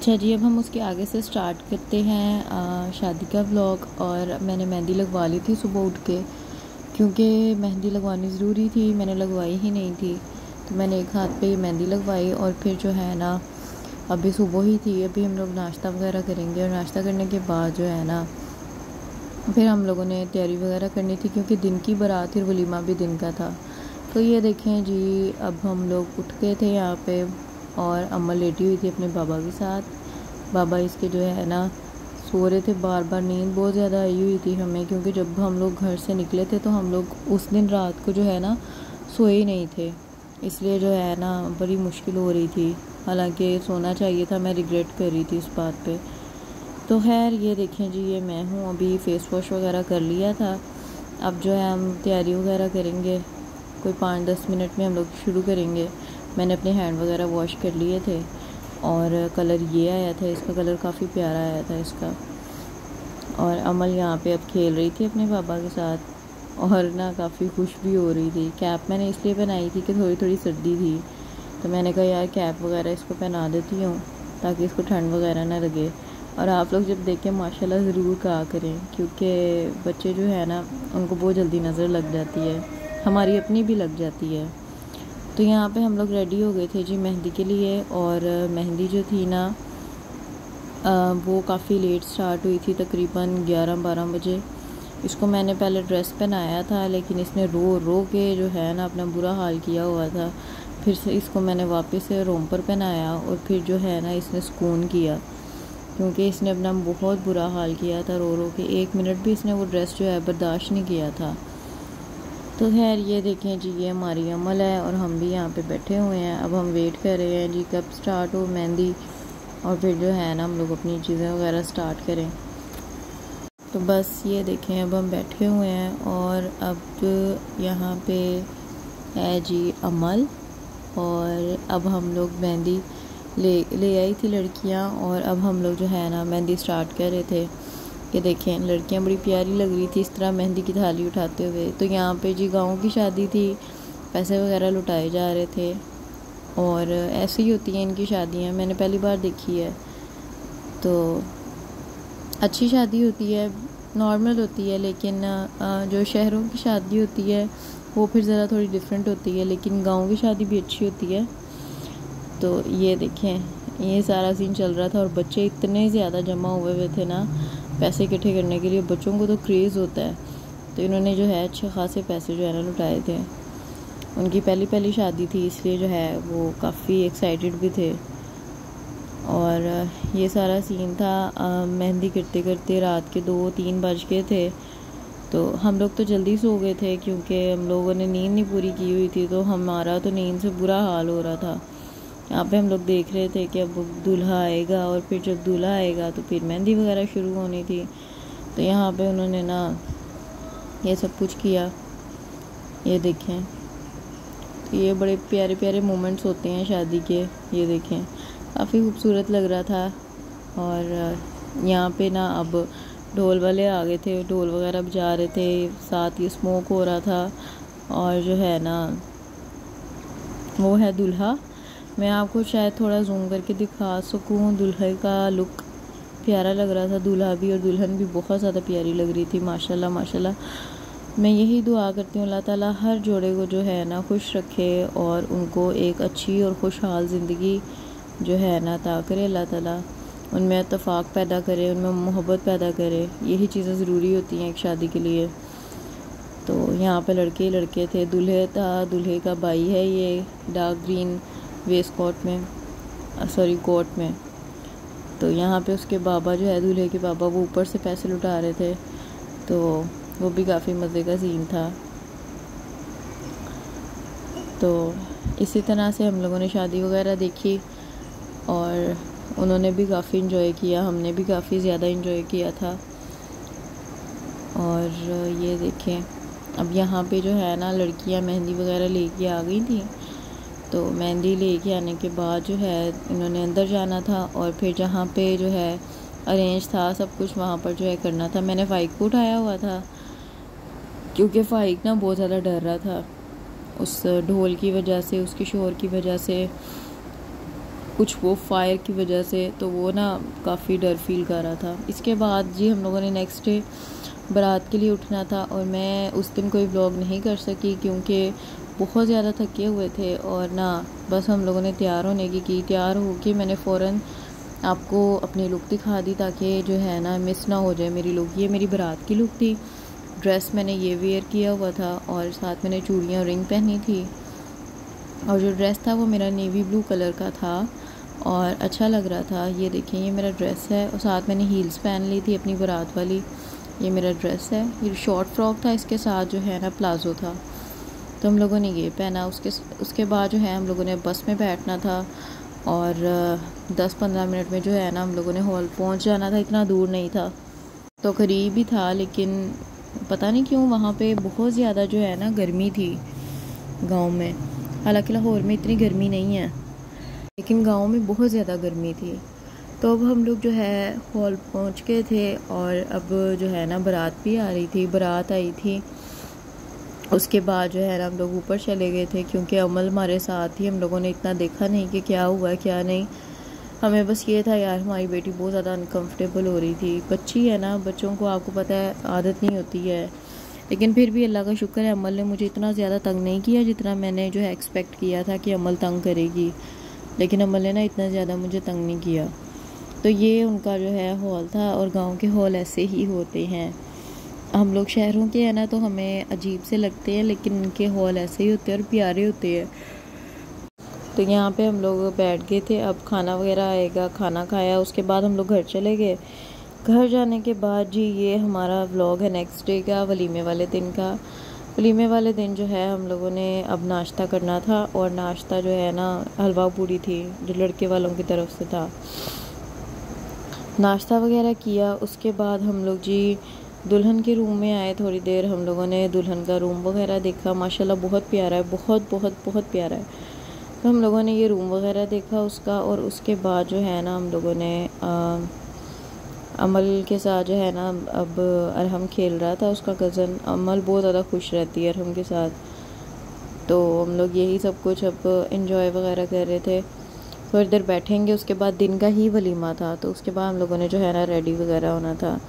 अच्छा जी, अब हम उसके आगे से स्टार्ट करते हैं शादी का व्लॉग। और मैंने मेहंदी लगवा ली थी सुबह उठ के, क्योंकि मेहंदी लगवानी ज़रूरी थी, मैंने लगवाई ही नहीं थी। तो मैंने एक हाथ पे मेहंदी लगवाई और फिर जो है ना, अभी सुबह ही थी, अभी हम लोग नाश्ता वगैरह करेंगे। और नाश्ता करने के बाद जो है ना, फिर हम लोगों ने तैयारी वगैरह करनी थी, क्योंकि दिन की बारात और वलीमा भी दिन का था। तो ये देखें जी, अब हम लोग उठ गए थे यहाँ पे, और अम्मा लेटी हुई थी अपने बाबा के साथ। बाबा इसके जो है ना सो रहे थे, बार बार नींद बहुत ज़्यादा आई हुई थी हमें, क्योंकि जब हम लोग घर से निकले थे तो हम लोग उस दिन रात को जो है ना सोए ही नहीं थे, इसलिए जो है ना बड़ी मुश्किल हो रही थी। हालांकि सोना चाहिए था, मैं रिग्रेट कर रही थी इस बात पे। तो खैर ये देखें जी, ये मैं हूँ, अभी फ़ेस वॉश वगैरह कर लिया था। अब जो है हम तैयारी वगैरह करेंगे, कोई 5-10 मिनट में हम लोग शुरू करेंगे। मैंने अपने हैंड वगैरह वॉश कर लिए थे, और कलर ये आया था, इसका कलर काफ़ी प्यारा आया था इसका। और अमल यहाँ पे अब खेल रही थी अपने पापा के साथ, और ना काफ़ी खुश भी हो रही थी। कैप मैंने इसलिए पहनाई थी कि थोड़ी थोड़ी सर्दी थी, तो मैंने कहा यार कैप वगैरह इसको पहना देती हूँ ताकि इसको ठंड वगैरह ना लगे। और आप लोग जब देखें माशाल्लाह ज़रूर कहा करें, क्योंकि बच्चे जो है ना उनको बहुत जल्दी नज़र लग जाती है, हमारी अपनी भी लग जाती है। तो यहाँ पे हम लोग रेडी हो गए थे जी मेहंदी के लिए। और मेहंदी जो थी ना वो काफ़ी लेट स्टार्ट हुई थी, तकरीबन 11-12 बजे। इसको मैंने पहले ड्रेस पहनाया था, लेकिन इसने रो रो के जो है ना अपना बुरा हाल किया हुआ था। फिर से इसको मैंने वापस से रोम पर पहनाया, और फिर जो है ना इसने सुकून किया, क्योंकि इसने अपना बहुत बुरा हाल किया था रो रो के। 1 मिनट भी इसने वो ड्रेस जो है बर्दाश्त नहीं किया था। तो खैर ये देखें जी, ये हमारी अमल है, और हम भी यहाँ पे बैठे हुए हैं। अब हम वेट कर रहे हैं जी कब स्टार्ट हो मेहंदी, और फिर जो है ना हम लोग अपनी चीज़ें वगैरह स्टार्ट करें। तो बस ये देखें, अब हम बैठे हुए हैं, और अब यहाँ पे है जी अमल। और अब हम लोग मेहंदी ले आई थी लड़कियाँ, और अब हम लोग जो है ना मेहंदी स्टार्ट कर रहे थे। ये देखें, लड़कियां बड़ी प्यारी लग रही थी इस तरह मेहंदी की थाली उठाते हुए। तो यहाँ पे जी गाँव की शादी थी, पैसे वगैरह लुटाए जा रहे थे, और ऐसे ही होती हैं इनकी शादियाँ, मैंने पहली बार देखी है। तो अच्छी शादी होती है, नॉर्मल होती है, लेकिन जो शहरों की शादी होती है वो फिर ज़रा थोड़ी डिफरेंट होती है, लेकिन गाँव की शादी भी अच्छी होती है। तो ये देखें, ये सारा सीन चल रहा था, और बच्चे इतने ज़्यादा जमा हुए थे ना पैसे इकट्ठे करने के लिए। बच्चों को तो क्रेज़ होता है, तो इन्होंने जो है अच्छे खासे पैसे जो है ना लुटाए थे। उनकी पहली शादी थी, इसलिए जो है वो काफ़ी एक्साइटेड भी थे। और ये सारा सीन था। मेहंदी करते करते रात के 2-3 बज गए थे। तो हम लोग तो जल्दी सो गए थे, क्योंकि हम लोगों ने नींद नहीं पूरी की हुई थी, तो हमारा तो नींद से बुरा हाल हो रहा था। यहाँ पे हम लोग देख रहे थे कि अब दूल्हा आएगा, और फिर जब दूल्हा आएगा तो फिर मेहंदी वगैरह शुरू होनी थी। तो यहाँ पे उन्होंने ना ये सब कुछ किया। ये देखें, तो ये बड़े प्यारे प्यारे मोमेंट्स होते हैं शादी के। ये देखें, काफ़ी खूबसूरत लग रहा था। और यहाँ पे ना अब ढोल वाले आ गए थे, ढोल वगैरह बजा रहे थे, साथ ही स्मोक हो रहा था। और जो है ना वो है दूल्हा। मैं आपको शायद थोड़ा जूम करके दिखा सकूँ, दूल्हे का लुक प्यारा लग रहा था, दूल्हा भी और दुल्हन भी बहुत ज़्यादा प्यारी लग रही थी, माशाल्लाह माशाल्लाह। मैं यही दुआ करती हूँ अल्लाह ताला हर जोड़े को जो है ना खुश रखे, और उनको एक अच्छी और खुशहाल ज़िंदगी जो है ना अता करे अल्लाह ताला। उनमें इत्तेफाक पैदा करे, उनमें मोहब्बत पैदा करे। यही चीज़ें ज़रूरी होती हैं एक शादी के लिए। तो यहाँ पे लड़के ही लड़के थे, दूल्हे था, दूल्हे का भाई है ये, डार्क ग्रीन वेस्ट कोट में, सॉरी कोट में। तो यहाँ पे उसके बाबा जो है, दूल्हे के बाबा, वो ऊपर से पैसे लुटा रहे थे। तो वो भी काफ़ी मज़े का सीन था। तो इसी तरह से हम लोगों ने शादी वगैरह देखी, और उन्होंने भी काफ़ी इंजॉय किया, हमने भी काफ़ी ज़्यादा इंजॉय किया था। और ये देखें, अब यहाँ पे जो है ना लड़कियाँ मेहंदी वगैरह लेके आ गई थी। तो मेहंदी लेके आने के बाद जो है इन्होंने अंदर जाना था, और फिर जहाँ पे जो है अरेंज था सब कुछ, वहाँ पर जो है करना था। मैंने फ़ाइक को उठाया हुआ था, क्योंकि फ़ाइक ना बहुत ज़्यादा डर रहा था उस ढोल की वजह से, उसके शोर की वजह से। कुछ वो फायर की वजह से, तो वो ना काफ़ी डर फील कर रहा था। इसके बाद जी हम लोगों ने नेक्स्ट डे बारात के लिए उठना था और मैं उस दिन कोई व्लॉग नहीं कर सकी क्योंकि बहुत ज़्यादा थके हुए थे। और ना बस हम लोगों ने तैयार होने की तैयार होके मैंने फ़ौरन आपको अपनी लुक दिखा दी ताकि जो है ना मिस ना हो जाए मेरी लुक। ये मेरी बारात की लुक थी। ड्रेस मैंने ये वेयर किया हुआ था और साथ मैंने चूड़ियाँ और रिंग पहनी थी। और जो ड्रेस था वो मेरा नेवी ब्लू कलर का था और अच्छा लग रहा था। ये देखें, ये मेरा ड्रेस है और साथ मैंने हील्स पहन ली थी अपनी बारात वाली। ये मेरा ड्रेस है। ये शॉर्ट फ्रॉक था, इसके साथ जो है ना प्लाजो था, तो हम लोगों ने ये पहना। उसके बाद जो है हम लोगों ने बस में बैठना था और 10-15 मिनट में जो है ना हम लोगों ने हॉल पहुंच जाना था। इतना दूर नहीं था, तो करीब ही था, लेकिन पता नहीं क्यों वहाँ पे बहुत ज़्यादा जो है ना गर्मी थी गांव में। हालांकि लाहौर में इतनी गर्मी नहीं है, लेकिन गांव में बहुत ज़्यादा गर्मी थी। तो अब हम लोग जो है हॉल पहुँच गए थे और अब जो है ना बारात भी आ रही थी, बारात आई थी। उसके बाद जो है ना हम लोग ऊपर चले गए थे क्योंकि अमल हमारे साथ ही। हम लोगों ने इतना देखा नहीं कि क्या हुआ है क्या नहीं, हमें बस ये था यार हमारी बेटी बहुत ज़्यादा अनकंफर्टेबल हो रही थी। बच्ची है ना, बच्चों को आपको पता है आदत नहीं होती है, लेकिन फिर भी अल्लाह का शुक्र है अमल ने मुझे इतना ज़्यादा तंग नहीं किया जितना मैंने जो है एक्सपेक्ट किया था कि अमल तंग करेगी। लेकिन अमल ने ना इतना ज़्यादा मुझे तंग नहीं किया। तो ये उनका जो है हॉल था और गाँव के हॉल ऐसे ही होते हैं। हम लोग शहरों के हैं ना तो हमें अजीब से लगते हैं, लेकिन उनके हॉल ऐसे ही होते हैं और प्यारे होते हैं। तो यहाँ पे हम लोग बैठ गए थे। अब खाना वगैरह आएगा, खाना खाया, उसके बाद हम लोग घर चले गए। घर जाने के बाद जी ये हमारा व्लॉग है नेक्स्ट डे का, वलीमे वाले दिन का। वलीमे वाले दिन जो है हम लोगों ने अब नाश्ता करना था और नाश्ता जो है ना हलवा पूड़ी थी जो लड़के वालों की तरफ से था। नाश्ता वगैरह किया, उसके बाद हम लोग जी दुल्हन के रूम में आए। थोड़ी देर हम लोगों ने दुल्हन का रूम वगैरह देखा। माशाल्लाह बहुत प्यारा है, बहुत बहुत बहुत प्यारा है। तो हम लोगों ने ये रूम वगैरह देखा उसका, और उसके बाद जो है ना हम लोगों ने अमल के साथ जो है ना अब अरहम खेल रहा था, उसका कज़न। अमल बहुत ज़्यादा खुश रहती है अरहम के साथ, तो हम लोग यही सब कुछ अब इंजॉय वगैरह कर रहे थे। थोड़ी देर बैठेंगे, उसके बाद दिन का ही वलीमा था, तो उसके बाद हम लोगों ने जो है ना रेडी वगैरह होना था।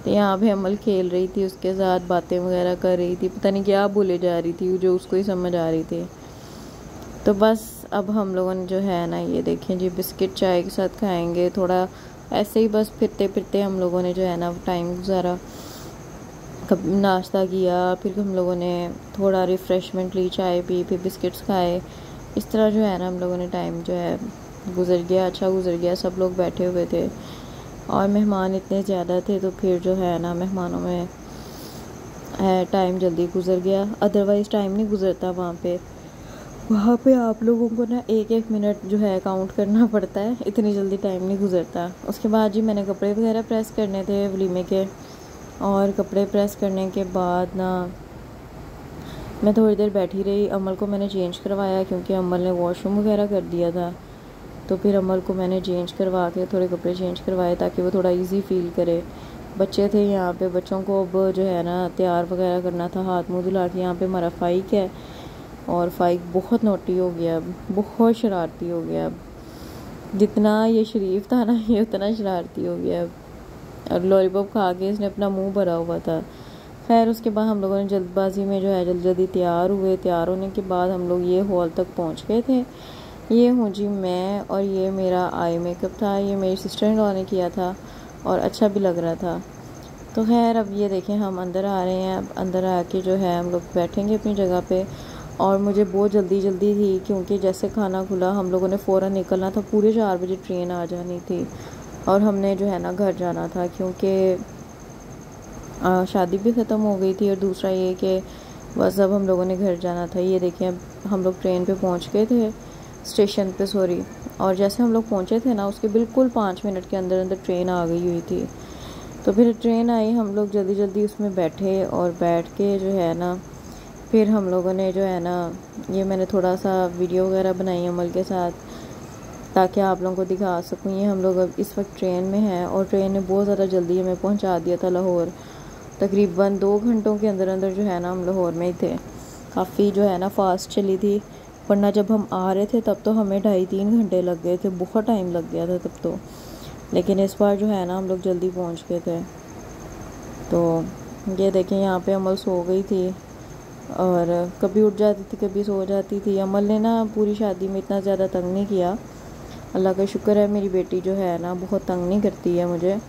तो यहाँ पे अमल खेल रही थी, उसके साथ बातें वगैरह कर रही थी, पता नहीं क्या बोले जा रही थी जो उसको ही समझ आ रही थी। तो बस अब हम लोगों ने जो है ना ये देखें जी बिस्किट चाय के साथ खाएंगे। थोड़ा ऐसे ही बस फिरते फिरते हम लोगों ने जो है ना टाइम गुजारा। कब नाश्ता किया, फिर हम लोगों ने थोड़ा रिफ़्रेशमेंट ली, चाय पी, फिर बिस्किट्स खाए। इस तरह जो है ना हम लोगों ने टाइम जो है गुजर गया, अच्छा गुजर गया। सब लोग बैठे हुए थे और मेहमान इतने ज़्यादा थे, तो फिर जो है ना मेहमानों में टाइम जल्दी गुजर गया। अदरवाइज़ टाइम नहीं गुजरता वहाँ पे आप लोगों को ना एक एक मिनट जो है काउंट करना पड़ता है, इतनी जल्दी टाइम नहीं गुजरता। उसके बाद जी मैंने कपड़े वगैरह प्रेस करने थे वलीमे के, और कपड़े प्रेस करने के बाद ना मैं थोड़ी देर बैठी रही। अमल को मैंने चेंज करवाया क्योंकि अमल ने वॉशरूम वगैरह कर दिया था, तो फिर अमल को मैंने चेंज करवा के थोड़े कपड़े चेंज करवाए ताकि वो थोड़ा इजी फील करे। बच्चे थे यहाँ पे, बच्चों को अब जो है ना तैयार वगैरह करना था, हाथ मुँह धुला के। यहाँ पे हमारा फ़ाइक है और फ़ाइक बहुत नोटी हो गया, बहुत शरारती हो गया। जितना ये शरीफ था ना ये उतना शरारती हो गया, और लॉलीपॉप खा के इसने अपना मुँह भरा हुआ था। खैर उसके बाद हम लोगों ने जल्दबाजी में जो है जल्दी जल्दी तैयार हुए। तैयार होने के बाद हम लोग ये हॉल तक पहुँच गए थे। ये हूँ जी मैं, और ये मेरा आई मेकअप था, ये मेरी सिस्टर इन लॉ ने किया था और अच्छा भी लग रहा था। तो खैर अब ये देखें हम अंदर आ रहे हैं। अब अंदर आके जो है हम लोग बैठेंगे अपनी जगह पे। और मुझे बहुत जल्दी थी क्योंकि जैसे खाना खुला हम लोगों ने फ़ौरन निकलना था। पूरे 4 बजे ट्रेन आ जानी थी और हमने जो है ना घर जाना था क्योंकि शादी भी ख़त्म हो गई थी, और दूसरा ये कि बस अब हम लोगों ने घर जाना था। ये देखें अब हम लोग ट्रेन पे पहुंच गए थे, स्टेशन पे सॉरी। और जैसे हम लोग पहुंचे थे ना उसके बिल्कुल 5 मिनट के अंदर अंदर ट्रेन आ गई हुई थी। तो फिर ट्रेन आई, हम लोग जल्दी जल्दी उसमें बैठे और बैठ के जो है ना फिर हम लोगों ने जो है ना ये मैंने थोड़ा सा वीडियो वगैरह बनाई अमल के साथ ताकि आप लोगों को दिखा सकूँ। ये हम लोग अब इस वक्त ट्रेन में हैं और ट्रेन ने बहुत ज़्यादा जल्दी हमें पहुंचा दिया था लाहौर। तकरीबन 2 घंटों के अंदर अंदर जो है ना हम लाहौर में ही थे। काफ़ी जो है ना फास्ट चली थी वरना जब हम आ रहे थे तब तो हमें 2.5-3 घंटे लग गए थे, बहुत टाइम लग गया था तब तो। लेकिन इस बार जो है ना हम लोग जल्दी पहुंच गए थे। तो ये देखें यहाँ पे अमल सो गई थी और कभी उठ जाती थी कभी सो जाती थी। अमल ने ना पूरी शादी में इतना ज़्यादा तंग नहीं किया, अल्लाह का शुक्र है। मेरी बेटी जो है ना बहुत तंग नहीं करती है मुझे,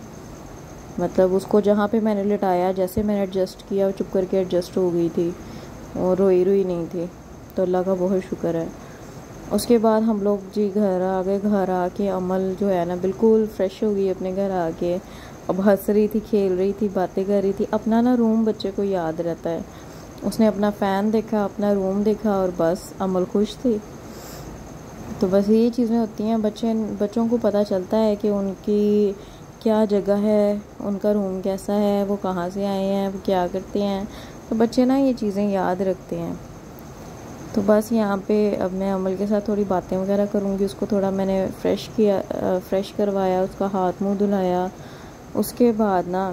मतलब उसको जहाँ पे मैंने लिटाया जैसे मैंने एडजस्ट किया वो चुप करके एडजस्ट हो गई थी और रोई नहीं थी, तो अल्लाह का बहुत शुक्र है। उसके बाद हम लोग जी घर आ गए। घर आके अमल जो है ना बिल्कुल फ्रेश हो गई अपने घर आके। अब हंस रही थी, खेल रही थी, बातें कर रही थी। अपना ना रूम बच्चे को याद रहता है, उसने अपना फ़ैन देखा, अपना रूम देखा और बस अमल खुश थी। तो बस ये चीज़ें होती हैं, बच्चों को पता चलता है कि उनकी क्या जगह है, उनका रूम कैसा है, वो कहाँ से आए हैं, वो क्या करते हैं। तो बच्चे ना ये चीज़ें याद रखते हैं। तो बस यहाँ पे अब मैं अमल के साथ थोड़ी बातें वगैरह करूँगी। उसको थोड़ा मैंने फ्रेश करवाया, उसका हाथ मुंह धुलाया। उसके बाद ना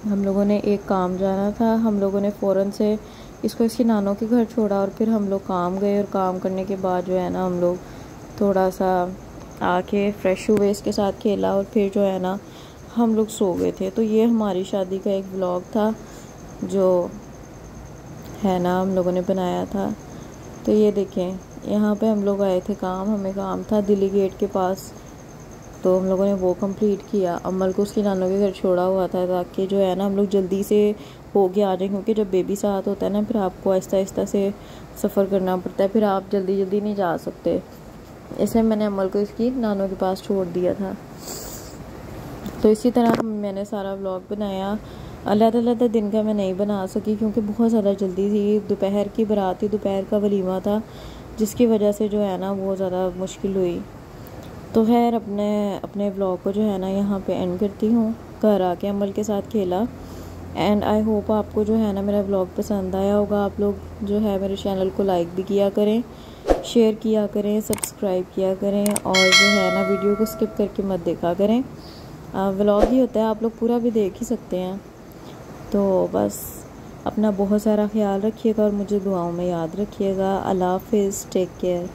हम लोगों ने एक काम जाना था, हम लोगों ने फ़ौरन से इसको इसकी नानों के घर छोड़ा और फिर हम लोग काम गए। और काम करने के बाद जो है ना हम लोग थोड़ा सा आके फ्रेश हुए, इसके साथ खेला और फिर जो है ना हम लोग सो गए थे। तो ये हमारी शादी का एक व्लॉग था जो है ना हम लोगों ने बनाया था। तो ये देखें यहाँ पे हम लोग आए थे हमें काम था दिल्ली गेट के पास, तो हम लोगों ने वो कंप्लीट किया। अमल को उसकी नानों के घर छोड़ा हुआ था ताकि जो है ना हम लोग जल्दी से हो के आ जाएं, क्योंकि जब बेबी साथ होता है ना फिर आपको आहिस्ता आहिस्ता से सफ़र करना पड़ता है, फिर आप जल्दी जल्दी नहीं जा सकते। इसलिए मैंने अमल को इसकी नानों के पास छोड़ दिया था। तो इसी तरह मैंने सारा व्लॉग बनाया। अलग-अलग दिन का मैं नहीं बना सकी क्योंकि बहुत ज़्यादा जल्दी थी। दोपहर की बारात थी, दोपहर का वलीमा था, जिसकी वजह से जो है ना बहुत ज़्यादा मुश्किल हुई। तो खैर अपने व्लॉग को जो है ना यहाँ पे एंड करती हूँ। घर आके अमल के साथ खेला एंड आई होप आपको जो है ना मेरा व्लॉग पसंद आया होगा। आप लोग जो है मेरे चैनल को लाइक भी किया करें, शेयर किया करें, सब्सक्राइब किया करें और जो है ना वीडियो को स्किप करके मत देखा करें। व्लॉग ही होता है, आप लोग पूरा भी देख ही सकते हैं। तो बस अपना बहुत सारा ख्याल रखिएगा और मुझे दुआओं में याद रखिएगा। अल्लाह हाफ़िज़, टेक केयर।